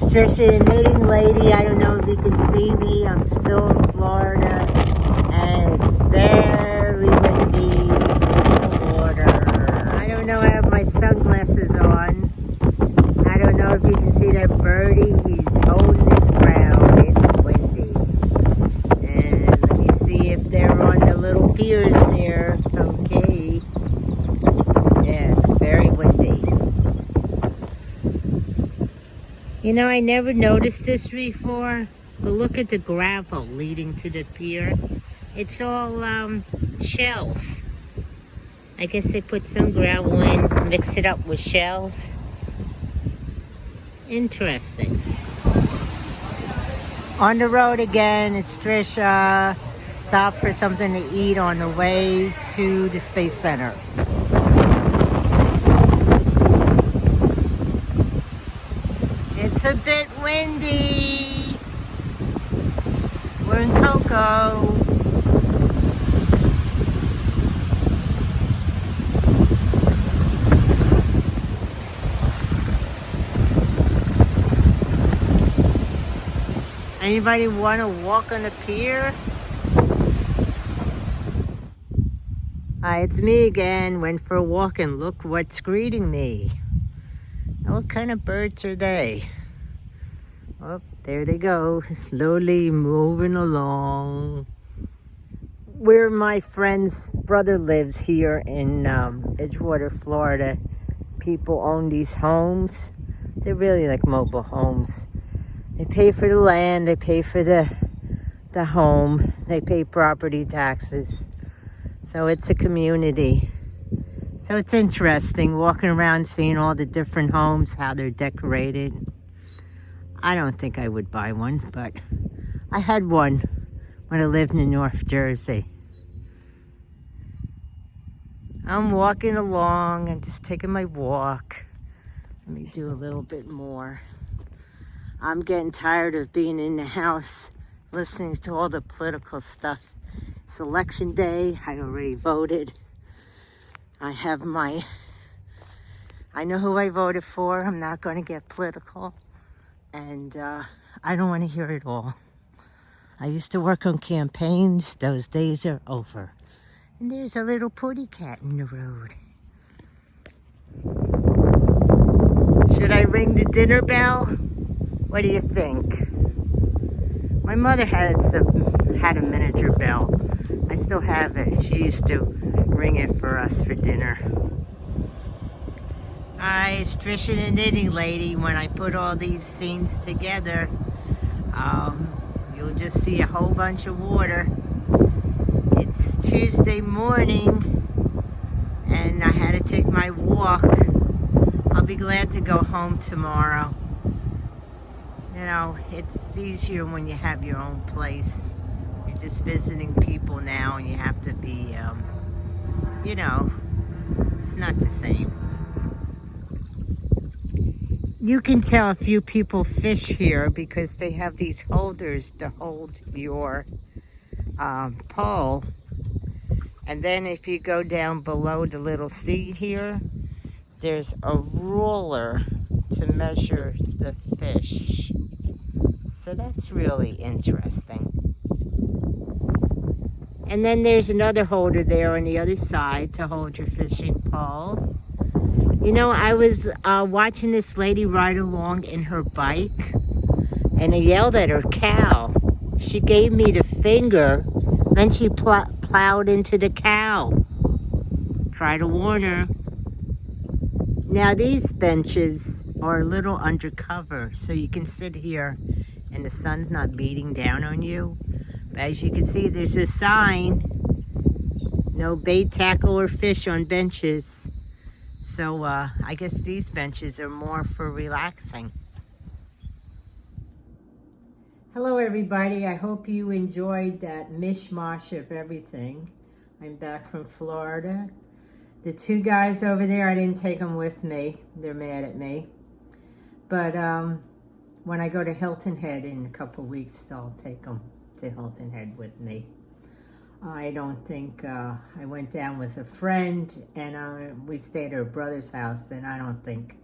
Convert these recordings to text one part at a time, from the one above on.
It's Trisha, the knitting lady. I don't know if you can see me. I'm still in Florida, and it's very windy in the water. I don't know, I have my sunglasses on. I don't know if you can see that birdie. He's holding his ground. It's windy. And let me see if they're on the little piers there. Okay. Yeah, it's very windy. You know, I never noticed this before, but look at the gravel leading to the pier. It's all shells. I guess they put some gravel in, mix it up with shells. Interesting. On the road again, it's Trisha. Stop for something to eat on the way to the Space Center. It's a bit windy. We're in Cocoa. Anybody want to walk on the pier? Hi, it's me again. Went for a walk and look what's greeting me. What kind of birds are they? Oh, there they go, slowly moving along. Where my friend's brother lives here in Edgewater, Florida, people own these homes. They're really like mobile homes. They pay for the land, they pay for the home, they pay property taxes. So it's a community. So it's interesting walking around seeing all the different homes, how they're decorated. I don't think I would buy one, but I had one when I lived in North Jersey. I'm walking along and just taking my walk. Let me do a little bit more. I'm getting tired of being in the house listening to all the political stuff. It's election day. I already voted. I know who I voted for. I'm not going to get political. And I don't want to hear it all. I used to work on campaigns. Those days are over. And there's a little putty cat in the road. Should I ring the dinner bell? What do you think? My mother had a miniature bell. I still have it. She used to ring it for us for dinner. Hi, it's Trisha the knitting lady. When I put all these scenes together, you'll just see a whole bunch of water. It's Tuesday morning, and I had to take my walk. I'll be glad to go home tomorrow. You know, it's easier when you have your own place. You're just visiting people now, and you have to be, you know, it's not the same. You can tell a few people fish here because they have these holders to hold your pole. And then if you go down below the little seat here, there's a ruler to measure the fish. So that's really interesting. And then there's another holder there on the other side to hold your fishing pole. You know, I was watching this lady ride along in her bike, and I yelled at her, cow. She gave me the finger, then she plowed into the cow. Try to warn her. Now these benches are a little undercover, so you can sit here and the sun's not beating down on you. But as you can see, there's a sign, no bait, tackle, or fish on benches. So I guess these benches are more for relaxing. Hello everybody, I hope you enjoyed that mishmash of everything. I'm back from Florida. The two guys over there, I didn't take them with me. They're mad at me. But when I go to Hilton Head in a couple weeks, I'll take them to Hilton Head with me. I don't think, I went down with a friend and we stayed at her brother's house, and I don't think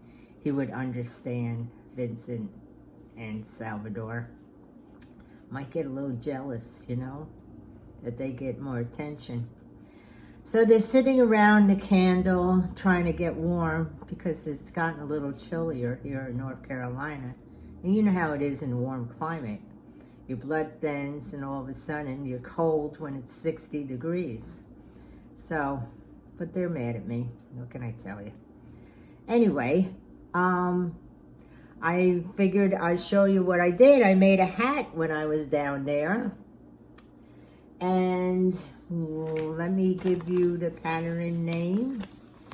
he would understand Vincent and Salvador might get a little jealous, you know, that they get more attention. So they're sitting around the candle trying to get warm because it's gotten a little chillier here in North Carolina. And you know how it is in a warm climate. Your blood thins and all of a sudden you're cold when it's 60 degrees. So, but they're mad at me. What can I tell you? Anyway, I figured I'd show you what I did. I made a hat when I was down there. And let me give you the pattern name.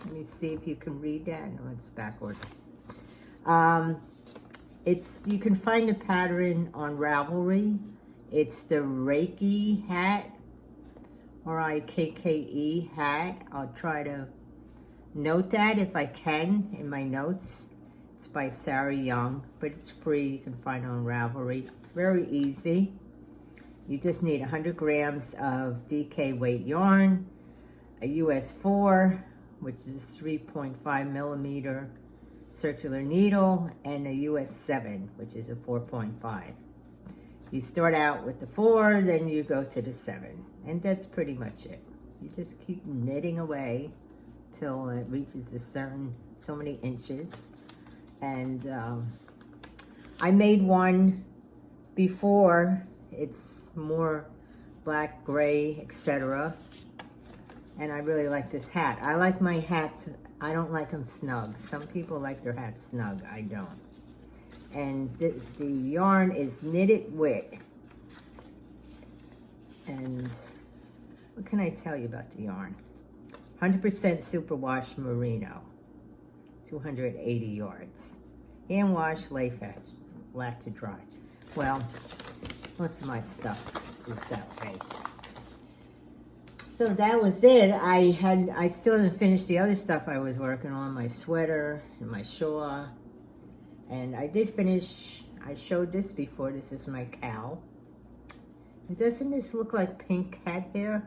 Let me see if you can read that. No, it's backwards. You can find the pattern on Ravelry. It's the Rikke Hat, R-I-K-K-E hat. I'll try to note that if I can in my notes. It's by Sarah Young, but it's free. You can find it on Ravelry. It's very easy. You just need 100 grams of DK weight yarn, a US 4, which is 3.5 millimeter circular needle, and a US 7, which is a 4.5. You start out with the 4, then you go to the 7, and that's pretty much it. You just keep knitting away till it reaches a certain, so many inches. And I made one before. It's more black, gray, etc. And I really like this hat. I like my hats. I don't like them snug. Some people like their hats snug. I don't. And the yarn is Knitted Wit. And what can I tell you about the yarn? 100% Super Wash Merino. 280 yards. Hand wash, lay flat to dry. Well, most of my stuff is that way. So that was it. I still didn't finish the other stuff I was working on, my sweater and my shawl. And I did finish, I showed this before. This is my cow. And doesn't this look like pink cat hair?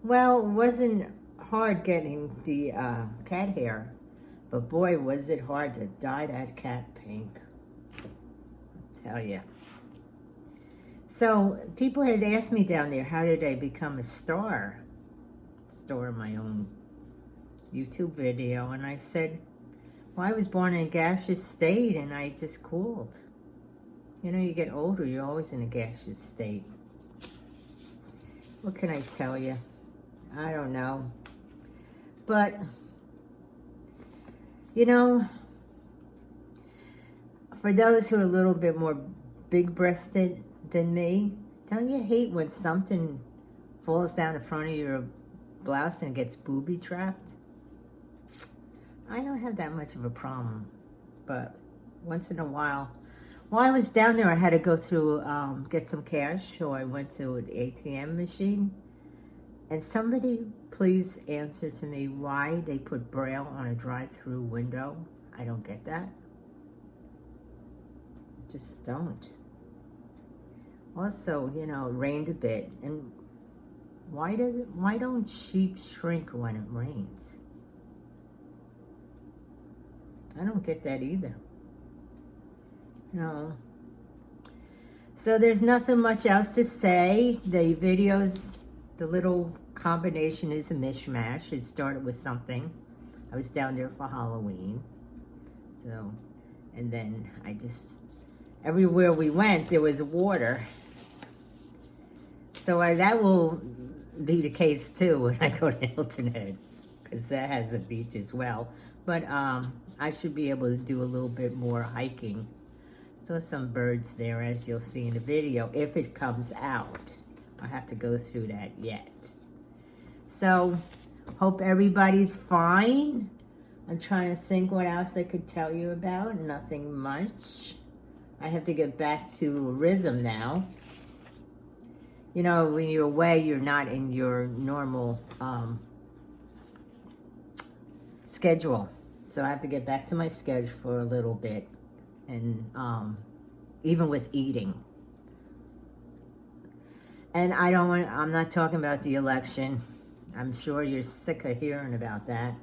Well, it wasn't hard getting the cat hair, but boy, was it hard to dye that cat pink. I'll tell you. So people had asked me down there, how did I become a star? Star in my own YouTube video, and I said, well, I was born in a gaseous state, and I just cooled. You know, you get older, you're always in a gaseous state. What can I tell you? I don't know. But, you know, for those who are a little bit more big-breasted than me, don't you hate when something falls down in front of your blouse and gets booby-trapped? I don't have that much of a problem, but once in a while, while I was down there, I had to go through, get some cash, so I went to the ATM machine. And somebody please answer to me why they put Braille on a drive-through window. I don't get that. Just don't. Also, you know, it rained a bit, and why don't sheep shrink when it rains? I don't get that either. No. So there's nothing much else to say. The videos, the little combination is a mishmash. It started with something. I was down there for Halloween. So, and then I just, everywhere we went, there was water. So that will be the case too when I go to Hilton Head, because that has a beach as well. But I should be able to do a little bit more hiking. Saw some birds there, as you'll see in the video, if it comes out. I have to go through that yet. So, hope everybody's fine. I'm trying to think what else I could tell you about. Nothing much. I have to get back to a rhythm now. You know, when you're away, you're not in your normal schedule. So I have to get back to my schedule for a little bit. And even with eating. And I'm not talking about the election. I'm sure you're sick of hearing about that.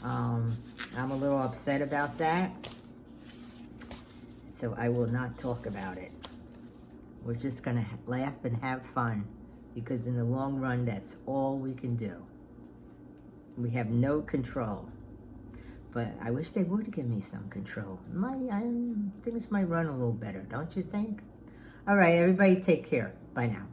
I'm a little upset about that. So I will not talk about it. We're just gonna laugh and have fun, because in the long run, that's all we can do. We have no control. But I wish they would give me some control. Things might run a little better, don't you think? All right, everybody take care. Bye now.